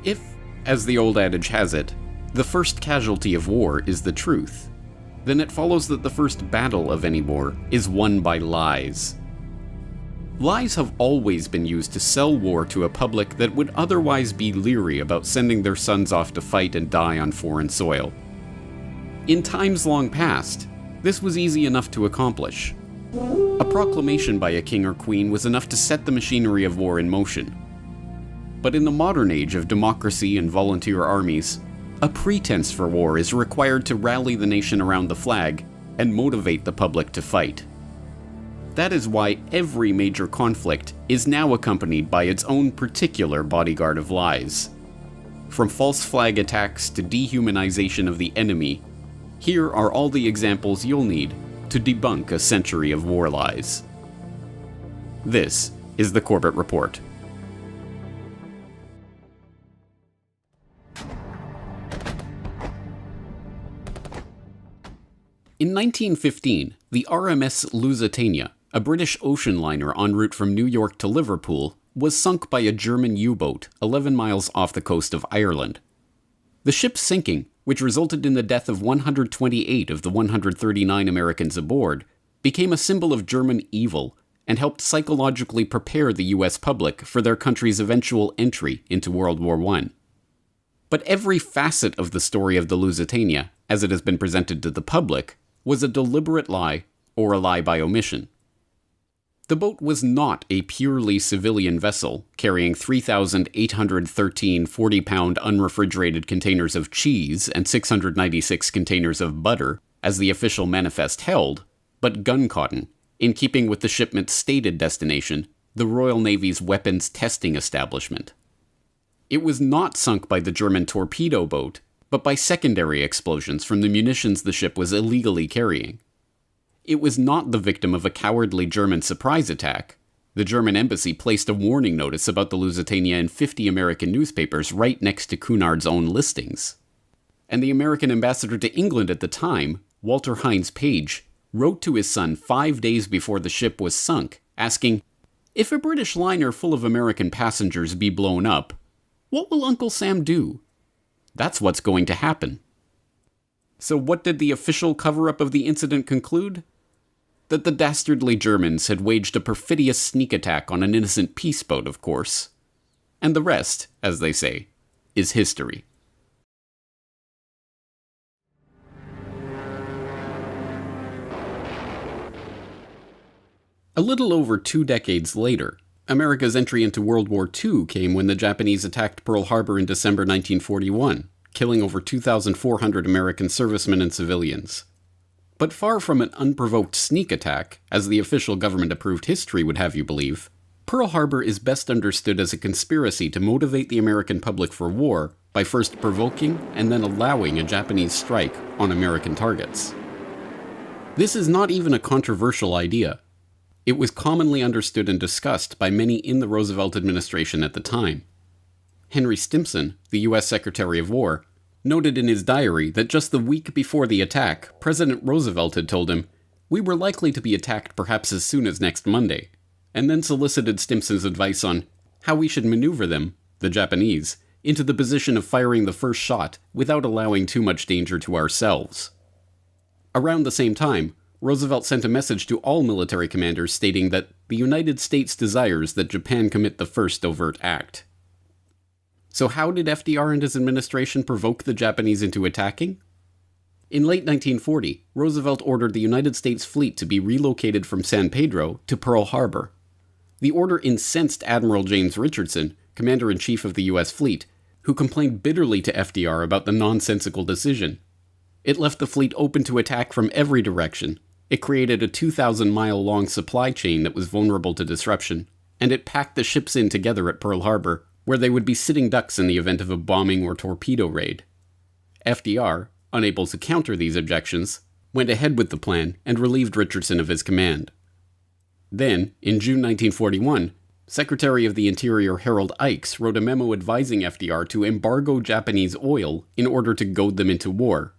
If, as the old adage has it, the first casualty of war is the truth, then it follows that the first battle of any war is won by lies. Lies have always been used to sell war to a public that would otherwise be leery about sending their sons off to fight and die on foreign soil. In times long past, this was easy enough to accomplish. A proclamation by a king or queen was enough to set the machinery of war in motion. But in the modern age of democracy and volunteer armies, a pretense for war is required to rally the nation around the flag and motivate the public to fight. That is why every major conflict is now accompanied by its own particular bodyguard of lies. From false flag attacks to dehumanization of the enemy, here are all the examples you'll need to debunk a century of war lies. This is the Corbett Report. In 1915, the RMS Lusitania, a British ocean liner en route from New York to Liverpool, was sunk by a German U-boat 11 miles off the coast of Ireland. The ship's sinking, which resulted in the death of 128 of the 139 Americans aboard, became a symbol of German evil and helped psychologically prepare the US public for their country's eventual entry into World War I. But every facet of the story of the Lusitania, as it has been presented to the public, was a deliberate lie or a lie by omission. The boat was not a purely civilian vessel carrying 3,813 40-pound unrefrigerated containers of cheese and 696 containers of butter, as the official manifest held, but gun cotton, in keeping with the shipment's stated destination, the Royal Navy's weapons testing establishment. It was not sunk by the German torpedo boat, but by secondary explosions from the munitions the ship was illegally carrying. It was not the victim of a cowardly German surprise attack. The German embassy placed a warning notice about the Lusitania in 50 American newspapers right next to Cunard's own listings. And the American ambassador to England at the time, Walter Hines Page, wrote to his son 5 days before the ship was sunk, asking, "If a British liner full of American passengers be blown up, what will Uncle Sam do? That's what's going to happen." So what did the official cover-up of the incident conclude? That the dastardly Germans had waged a perfidious sneak attack on an innocent peace boat, of course. And the rest, as they say, is history. A little over 2 decades later, America's entry into World War II came when the Japanese attacked Pearl Harbor in December 1941, killing over 2,400 American servicemen and civilians. But far from an unprovoked sneak attack, as the official government-approved history would have you believe, Pearl Harbor is best understood as a conspiracy to motivate the American public for war by first provoking and then allowing a Japanese strike on American targets. This is not even a controversial idea. It was commonly understood and discussed by many in the Roosevelt administration at the time. Henry Stimson, the U.S. Secretary of War, noted in his diary that just the week before the attack, President Roosevelt had told him, "We were likely to be attacked perhaps as soon as next Monday," and then solicited Stimson's advice on how we should maneuver them, the Japanese, into the position of firing the first shot without allowing too much danger to ourselves. Around the same time, Roosevelt sent a message to all military commanders stating that the United States desires that Japan commit the first overt act. So how did FDR and his administration provoke the Japanese into attacking? In late 1940, Roosevelt ordered the United States fleet to be relocated from San Pedro to Pearl Harbor. The order incensed Admiral James Richardson, Commander-in-Chief of the U.S. fleet, who complained bitterly to FDR about the nonsensical decision. It left the fleet open to attack from every direction. It created a 2,000-mile-long supply chain that was vulnerable to disruption, and it packed the ships in together at Pearl Harbor, where they would be sitting ducks in the event of a bombing or torpedo raid. FDR, unable to counter these objections, went ahead with the plan and relieved Richardson of his command. Then, in June 1941, Secretary of the Interior Harold Ikes wrote a memo advising FDR to embargo Japanese oil in order to goad them into war.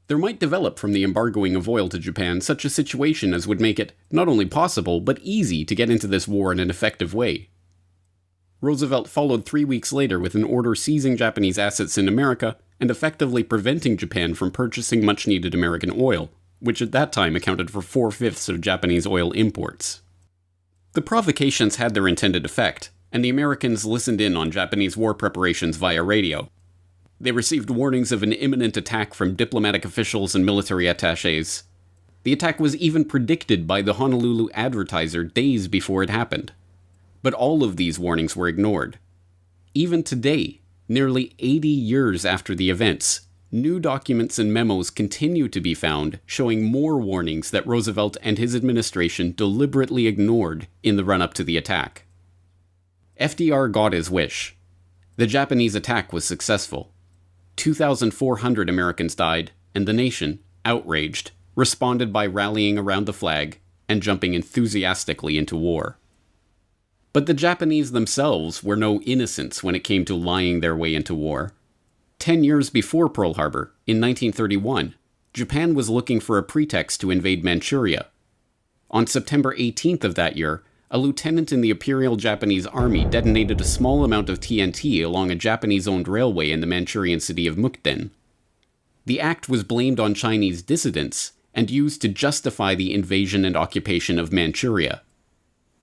There might develop from the embargoing of oil to Japan such a situation as would make it not only possible, but easy to get into this war in an effective way. Roosevelt followed 3 weeks later with an order seizing Japanese assets in America and effectively preventing Japan from purchasing much-needed American oil, which at that time accounted for 4/5 of Japanese oil imports. The provocations had their intended effect, and the Americans listened in on Japanese war preparations via radio. They received warnings of an imminent attack from diplomatic officials and military attachés. The attack was even predicted by the Honolulu Advertiser days before it happened. But all of these warnings were ignored. Even today, nearly 80 years after the events, new documents and memos continue to be found showing more warnings that Roosevelt and his administration deliberately ignored in the run-up to the attack. FDR got his wish. The Japanese attack was successful. 2,400 Americans died, and the nation, outraged, responded by rallying around the flag and jumping enthusiastically into war. But the Japanese themselves were no innocents when it came to lying their way into war. 10 years before Pearl Harbor, in 1931, Japan was looking for a pretext to invade Manchuria. On September 18th of that year, a lieutenant in the Imperial Japanese Army detonated a small amount of TNT along a Japanese-owned railway in the Manchurian city of Mukden. The act was blamed on Chinese dissidents and used to justify the invasion and occupation of Manchuria.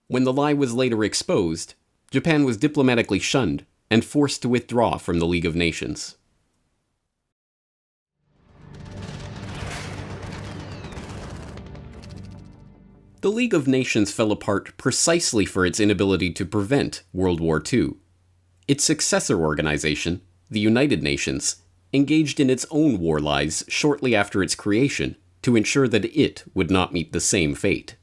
When the lie was later exposed, Japan was diplomatically shunned and forced to withdraw from the League of Nations. The League of Nations fell apart precisely for its inability to prevent World War II. Its successor organization, the United Nations, engaged in its own war lies shortly after its creation to ensure that it would not meet the same fate.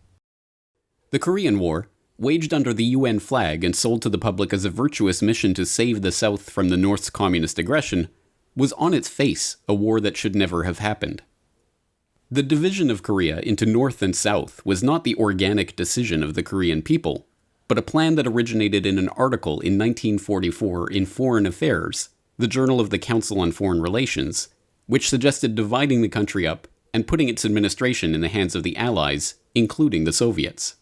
The Korean War, waged under the UN flag and sold to the public as a virtuous mission to save the South from the North's communist aggression, was on its face a war that should never have happened. The division of Korea into North and South was not the organic decision of the Korean people, but a plan that originated in an article in 1944 in Foreign Affairs, the Journal of the Council on Foreign Relations, which suggested dividing the country up and putting its administration in the hands of the Allies, including the Soviets.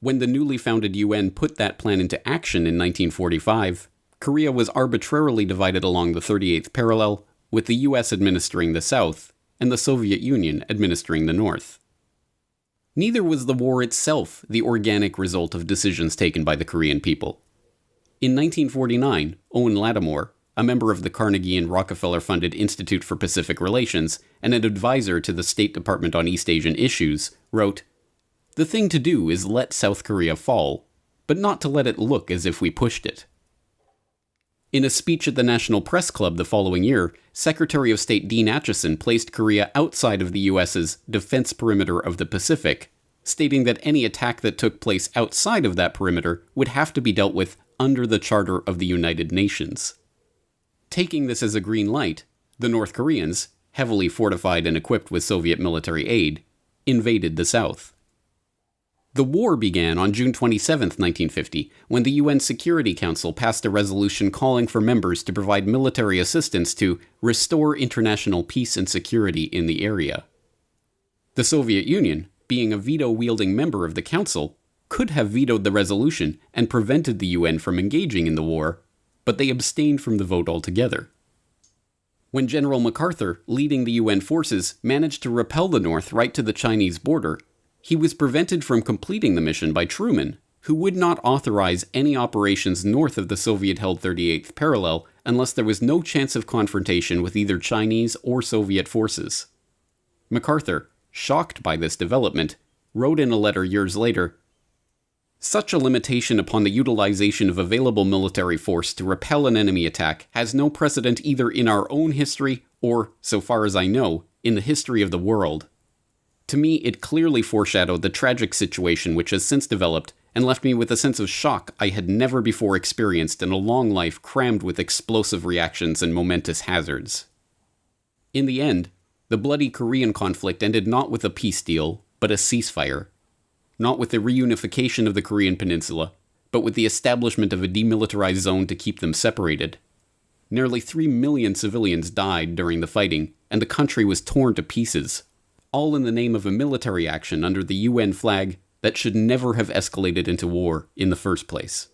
When the newly founded UN put that plan into action in 1945, Korea was arbitrarily divided along the 38th parallel, with the US administering the South, and the Soviet Union administering the North. Neither was the war itself the organic result of decisions taken by the Korean people. In 1949, Owen Lattimore, a member of the Carnegie and Rockefeller-funded Institute for Pacific Relations and an advisor to the State Department on East Asian issues, wrote, "The thing to do is let South Korea fall, but not to let it look as if we pushed it." In a speech at the National Press Club the following year, Secretary of State Dean Acheson placed Korea outside of the US's defense perimeter of the Pacific, stating that any attack that took place outside of that perimeter would have to be dealt with under the Charter of the United Nations. Taking this as a green light, the North Koreans, heavily fortified and equipped with Soviet military aid, invaded the South. The war began on June 27, 1950, when the UN Security Council passed a resolution calling for members to provide military assistance to restore international peace and security in the area. The Soviet Union, being a veto-wielding member of the Council, could have vetoed the resolution and prevented the UN from engaging in the war, but they abstained from the vote altogether. When General MacArthur, leading the UN forces, managed to repel the North right to the Chinese border, he was prevented from completing the mission by Truman, who would not authorize any operations north of the Soviet-held 38th parallel unless there was no chance of confrontation with either Chinese or Soviet forces. MacArthur, shocked by this development, wrote in a letter years later, "Such a limitation upon the utilization of available military force to repel an enemy attack has no precedent either in our own history or, so far as I know, in the history of the world. To me, it clearly foreshadowed the tragic situation which has since developed and left me with a sense of shock I had never before experienced in a long life crammed with explosive reactions and momentous hazards." In the end, the bloody Korean conflict ended not with a peace deal, but a ceasefire. Not with the reunification of the Korean peninsula, but with the establishment of a demilitarized zone to keep them separated. Nearly 3 million civilians died during the fighting, and the country was torn to pieces, all in the name of a military action under the UN flag that should never have escalated into war in the first place.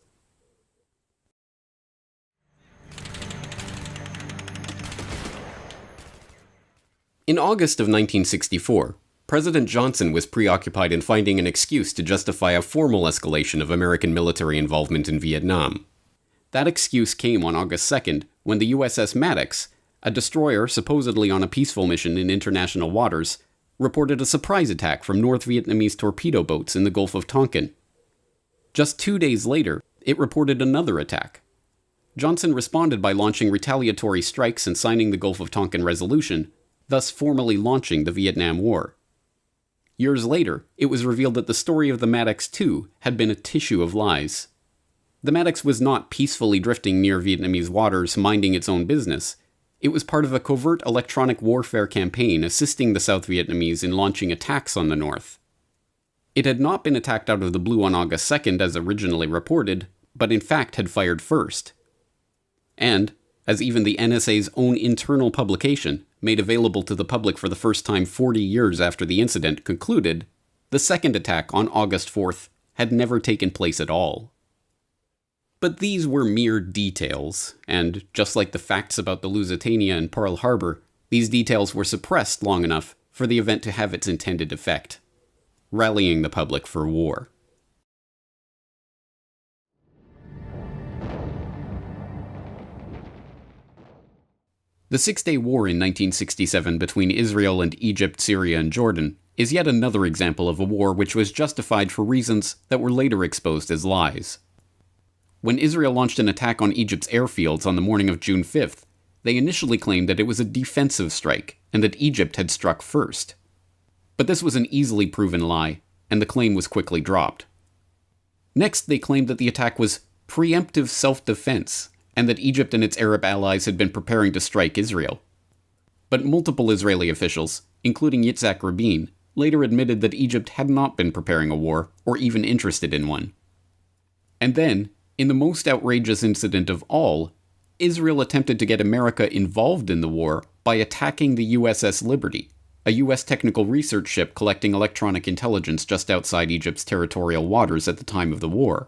In August of 1964, President Johnson was preoccupied in finding an excuse to justify a formal escalation of American military involvement in Vietnam. That excuse came on August 2nd when the USS Maddox, a destroyer supposedly on a peaceful mission in international waters, reported a surprise attack from North Vietnamese torpedo boats in the Gulf of Tonkin. Just 2 days later, it reported another attack. Johnson responded by launching retaliatory strikes and signing the Gulf of Tonkin Resolution, thus formally launching the Vietnam War. Years later, it was revealed that the story of the Maddox II had been a tissue of lies. The Maddox was not peacefully drifting near Vietnamese waters, minding its own business. It was part of a covert electronic warfare campaign assisting the South Vietnamese in launching attacks on the North. It had not been attacked out of the blue on August 2nd as originally reported, but in fact had fired first. And, as even the NSA's own internal publication, made available to the public for the first time 40 years after the incident, concluded, the second attack on August 4th had never taken place at all. But these were mere details, and just like the facts about the Lusitania and Pearl Harbor, these details were suppressed long enough for the event to have its intended effect, rallying the public for war. The Six-Day War in 1967 between Israel and Egypt, Syria, and Jordan is yet another example of a war which was justified for reasons that were later exposed as lies. When Israel launched an attack on Egypt's airfields on the morning of June 5th, they initially claimed that it was a defensive strike and that Egypt had struck first. But this was an easily proven lie, and the claim was quickly dropped. Next, they claimed that the attack was preemptive self-defense, and that Egypt and its Arab allies had been preparing to strike Israel. But multiple Israeli officials, including Yitzhak Rabin, later admitted that Egypt had not been preparing a war, or even interested in one. And then, in the most outrageous incident of all, Israel attempted to get America involved in the war by attacking the USS Liberty, a U.S. technical research ship collecting electronic intelligence just outside Egypt's territorial waters at the time of the war.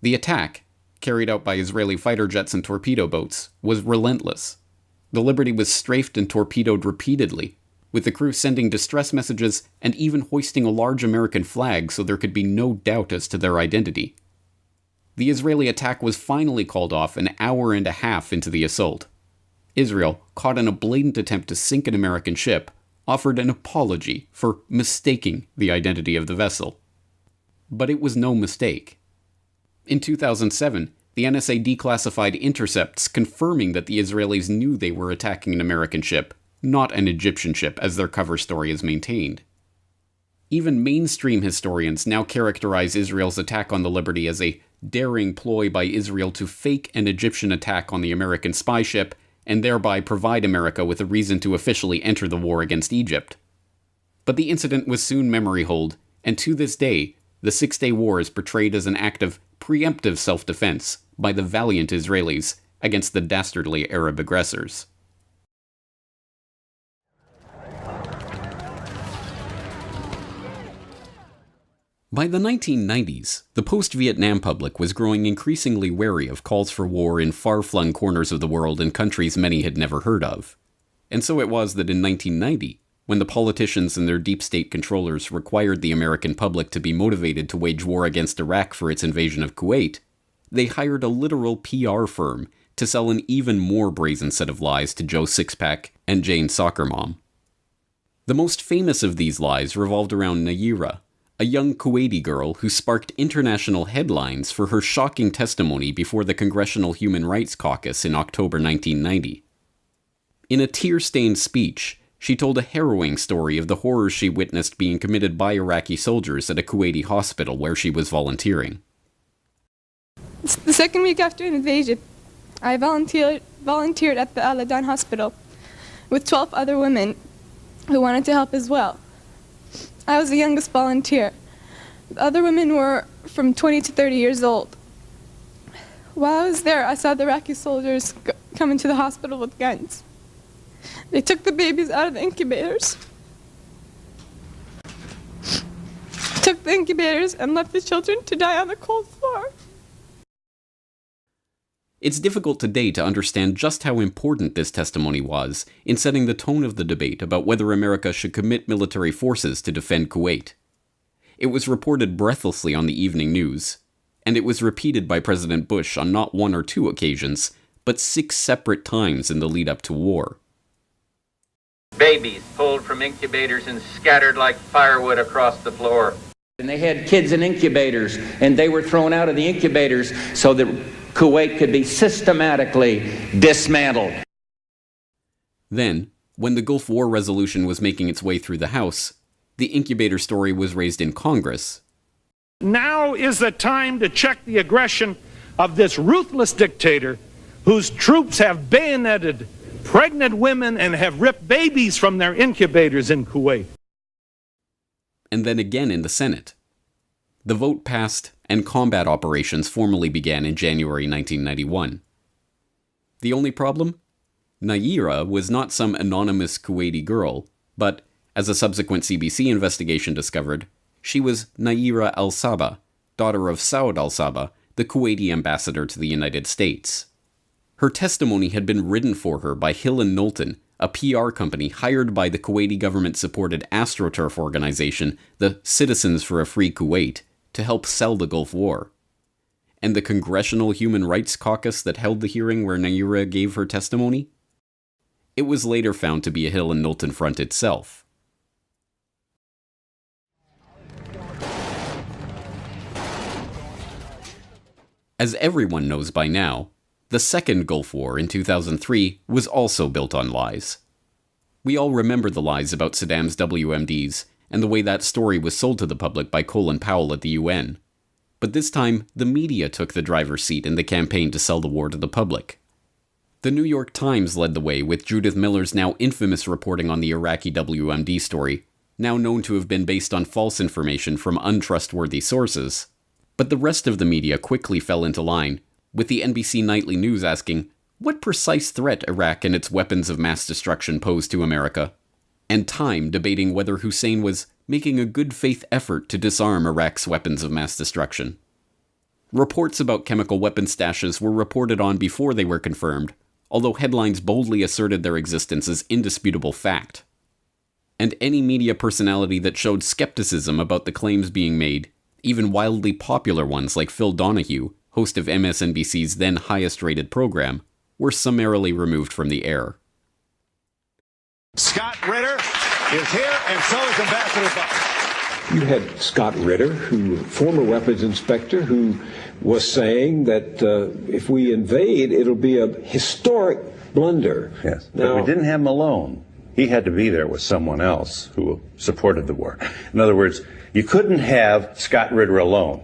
The attack, carried out by Israeli fighter jets and torpedo boats, was relentless. The Liberty was strafed and torpedoed repeatedly, with the crew sending distress messages and even hoisting a large American flag so there could be no doubt as to their identity. The Israeli attack was finally called off an hour and a half into the assault. Israel, caught in a blatant attempt to sink an American ship, offered an apology for mistaking the identity of the vessel. But it was no mistake. In 2007, the NSA declassified intercepts confirming that the Israelis knew they were attacking an American ship, not an Egyptian ship, as their cover story is maintained. Even mainstream historians now characterize Israel's attack on the Liberty as a daring ploy by Israel to fake an Egyptian attack on the American spy ship and thereby provide America with a reason to officially enter the war against Egypt. But the incident was soon memory hold, and to this day, the Six-Day War is portrayed as an act of preemptive self-defense by the valiant Israelis against the dastardly Arab aggressors. By the 1990s, the post-Vietnam public was growing increasingly wary of calls for war in far-flung corners of the world in countries many had never heard of. And so it was that in 1990, when the politicians and their deep state controllers required the American public to be motivated to wage war against Iraq for its invasion of Kuwait, they hired a literal PR firm to sell an even more brazen set of lies to Joe Sixpack and Jane Soccer Mom. The most famous of these lies revolved around Nayira, a young Kuwaiti girl who sparked international headlines for her shocking testimony before the Congressional Human Rights Caucus in October 1990. In a tear-stained speech, she told a harrowing story of the horrors she witnessed being committed by Iraqi soldiers at a Kuwaiti hospital where she was volunteering. The second week after an invasion, I volunteered at the Al-Adan hospital with 12 other women who wanted to help as well. I was the youngest volunteer. The other women were from 20 to 30 years old. While I was there, I saw the Iraqi soldiers come into the hospital with guns. They took the babies out of the incubators, and left the children to die on the cold floor. It's difficult today to understand just how important this testimony was in setting the tone of the debate about whether America should commit military forces to defend Kuwait. It was reported breathlessly on the evening news, and it was repeated by President Bush on not one or two occasions, but 6 separate times in the lead-up to war. Babies pulled from incubators and scattered like firewood across the floor. And they had kids in incubators, and they were thrown out of the incubators so that Kuwait could be systematically dismantled. Then, when the Gulf War resolution was making its way through the House, the incubator story was raised in Congress. Now is the time to check the aggression of this ruthless dictator whose troops have bayoneted pregnant women and have ripped babies from their incubators in Kuwait. And then again in the Senate. The vote passed, and combat operations formally began in January 1991. The only problem? Nayirah was not some anonymous Kuwaiti girl, but, as a subsequent CBC investigation discovered, she was Nayirah al-Sabah, daughter of Saud al-Sabah, the Kuwaiti ambassador to the United States. Her testimony had been written for her by Hill & Knowlton, a PR company hired by the Kuwaiti government-supported AstroTurf organization, the Citizens for a Free Kuwait, to help sell the Gulf War. And the Congressional Human Rights Caucus that held the hearing where Nayirah gave her testimony? It was later found to be a Hill & Knowlton front itself. As everyone knows by now, the second Gulf War in 2003 was also built on lies. We all remember the lies about Saddam's WMDs and the way that story was sold to the public by Colin Powell at the UN. But this time, the media took the driver's seat in the campaign to sell the war to the public. The New York Times led the way with Judith Miller's now infamous reporting on the Iraqi WMD story, now known to have been based on false information from untrustworthy sources. But the rest of the media quickly fell into line, with the NBC Nightly News asking, what precise threat Iraq and its weapons of mass destruction pose to America? And Time debating whether Hussein was making a good faith effort to disarm Iraq's weapons of mass destruction. Reports about chemical weapon stashes were reported on before they were confirmed, although headlines boldly asserted their existence as indisputable fact. And any media personality that showed skepticism about the claims being made, even wildly popular ones like Phil Donahue, host of MSNBC's then highest-rated program, were summarily removed from the air. Scott Ritter is here, and so is Ambassador Butler. You had Scott Ritter, former weapons inspector, who was saying that if we invade, it'll be a historic blunder. Yes, but we didn't have him alone. He had to be there with someone else who supported the war. In other words, you couldn't have Scott Ritter alone.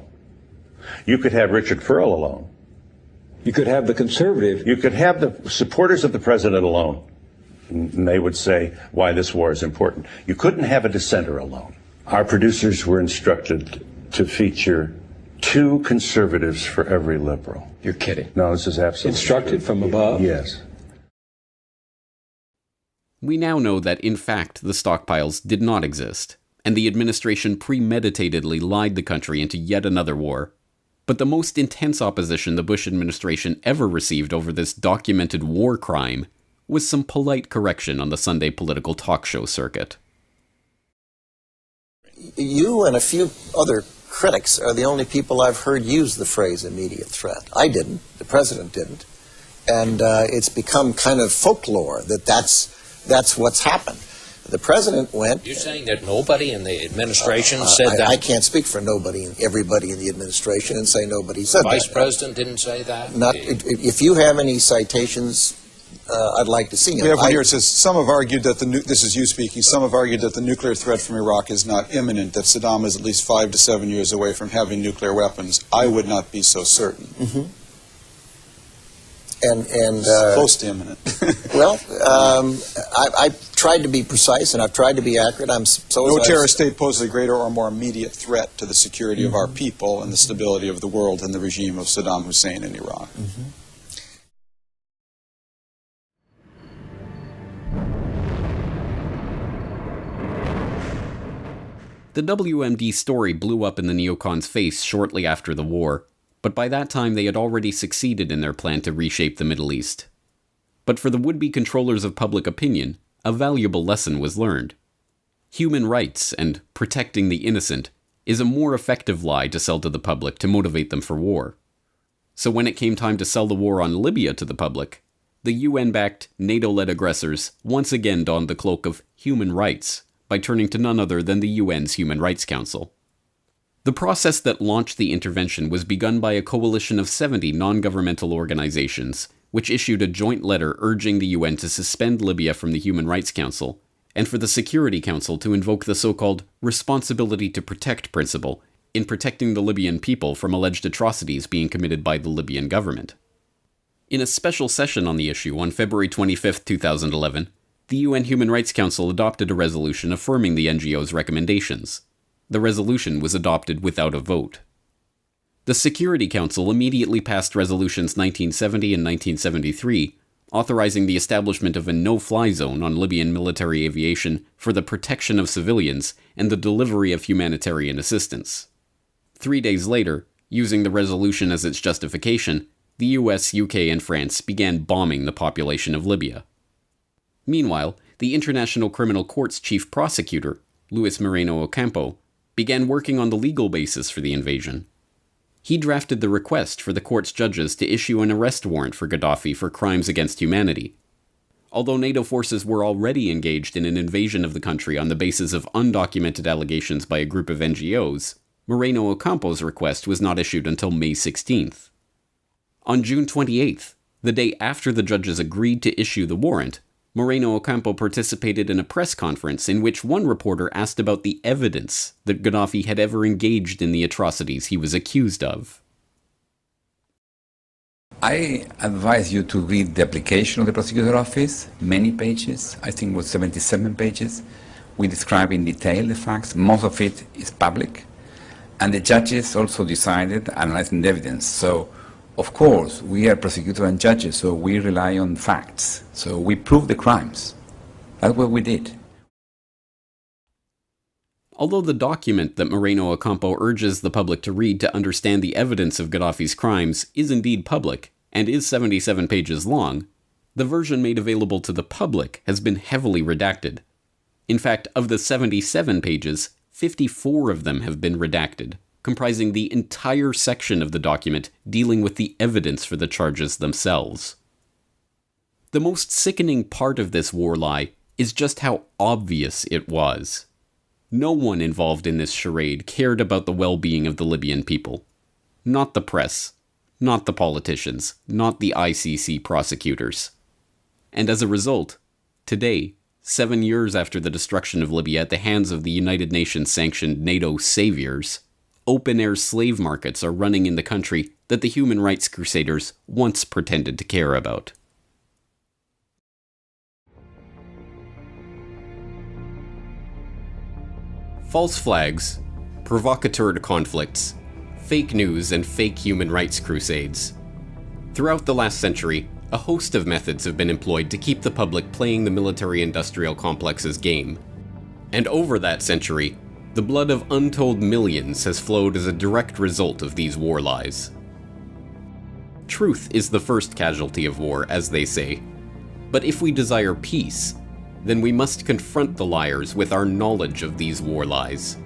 You could have Richard Furl alone. You could have the conservative. You could have the supporters of the president alone. And they would say why this war is important. You couldn't have a dissenter alone. Our producers were instructed to feature 2 conservatives for every liberal. You're kidding. No, this is absolutely Instructed true. from above? Yes. We now know that, in fact, the stockpiles did not exist, and the administration premeditatedly lied the country into yet another war. But the most intense opposition the Bush administration ever received over this documented war crime was some polite correction on the Sunday political talk show circuit. You and a few other critics are the only people I've heard use the phrase immediate threat. I didn't. The president didn't. And it's become kind of folklore that that's what's happened. The president went... You're saying that nobody in the administration said that? I can't speak for nobody and everybody in the administration and say nobody said that. Vice President didn't say that? If you have any citations, I'd like to see them. We have one here. It says, some have argued that this is you speaking, some have argued that the nuclear threat from Iraq is not imminent, that Saddam is at least 5 to 7 years away from having nuclear weapons. I would not be so certain. Mm-hmm. And close to imminent. Well, I've tried to be precise and I've tried to be accurate. No terrorist state poses a greater or more immediate threat to the security of our people and the stability of the world than the regime of Saddam Hussein in Iraq. Mm-hmm. The WMD story blew up in the neocons' face shortly after the war, but by that time they had already succeeded in their plan to reshape the Middle East. But for the would-be controllers of public opinion, a valuable lesson was learned. Human rights and protecting the innocent is a more effective lie to sell to the public to motivate them for war. So when it came time to sell the war on Libya to the public, the UN-backed, NATO-led aggressors once again donned the cloak of human rights by turning to none other than the UN's Human Rights Council. The process that launched the intervention was begun by a coalition of 70 non-governmental organizations, which issued a joint letter urging the UN to suspend Libya from the Human Rights Council, and for the Security Council to invoke the so-called responsibility to protect principle in protecting the Libyan people from alleged atrocities being committed by the Libyan government. In a special session on the issue on February 25, 2011, the UN Human Rights Council adopted a resolution affirming the NGO's recommendations. The resolution was adopted without a vote. The Security Council immediately passed resolutions 1970 and 1973, authorizing the establishment of a no-fly zone on Libyan military aviation for the protection of civilians and the delivery of humanitarian assistance. 3 days later, using the resolution as its justification, the US, UK, and France began bombing the population of Libya. Meanwhile, the International Criminal Court's chief prosecutor, Luis Moreno Ocampo, began working on the legal basis for the invasion. He drafted the request for the court's judges to issue an arrest warrant for Gaddafi for crimes against humanity. Although NATO forces were already engaged in an invasion of the country on the basis of undocumented allegations by a group of NGOs, Moreno Ocampo's request was not issued until May 16th. On June 28th, the day after the judges agreed to issue the warrant, Moreno Ocampo participated in a press conference in which one reporter asked about the evidence that Gaddafi had ever engaged in the atrocities he was accused of. I advise you to read the application of the prosecutor's office, many pages, I think it was 77 pages. We describe in detail the facts, most of it is public, and the judges also decided, analyzing the evidence. So, of course, we are prosecutors and judges, so we rely on facts. So we prove the crimes. That's what we did. Although the document that Moreno Ocampo urges the public to read to understand the evidence of Gaddafi's crimes is indeed public, and is 77 pages long, the version made available to the public has been heavily redacted. In fact, of the 77 pages, 54 of them have been redacted, comprising the entire section of the document dealing with the evidence for the charges themselves. The most sickening part of this war lie is just how obvious it was. No one involved in this charade cared about the well-being of the Libyan people. Not the press, not the politicians, not the ICC prosecutors. And as a result, today, 7 years after the destruction of Libya at the hands of the United Nations-sanctioned NATO saviors, open-air slave markets are running in the country that the human rights crusaders once pretended to care about. False flags, provocateur conflicts, fake news, and fake human rights crusades. Throughout the last century, a host of methods have been employed to keep the public playing the military-industrial complex's game. And over that century, the blood of untold millions has flowed as a direct result of these war lies. Truth is the first casualty of war, as they say. But if we desire peace, then we must confront the liars with our knowledge of these war lies.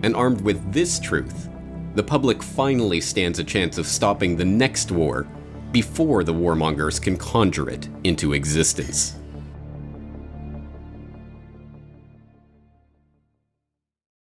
And armed with this truth, the public finally stands a chance of stopping the next war before the warmongers can conjure it into existence.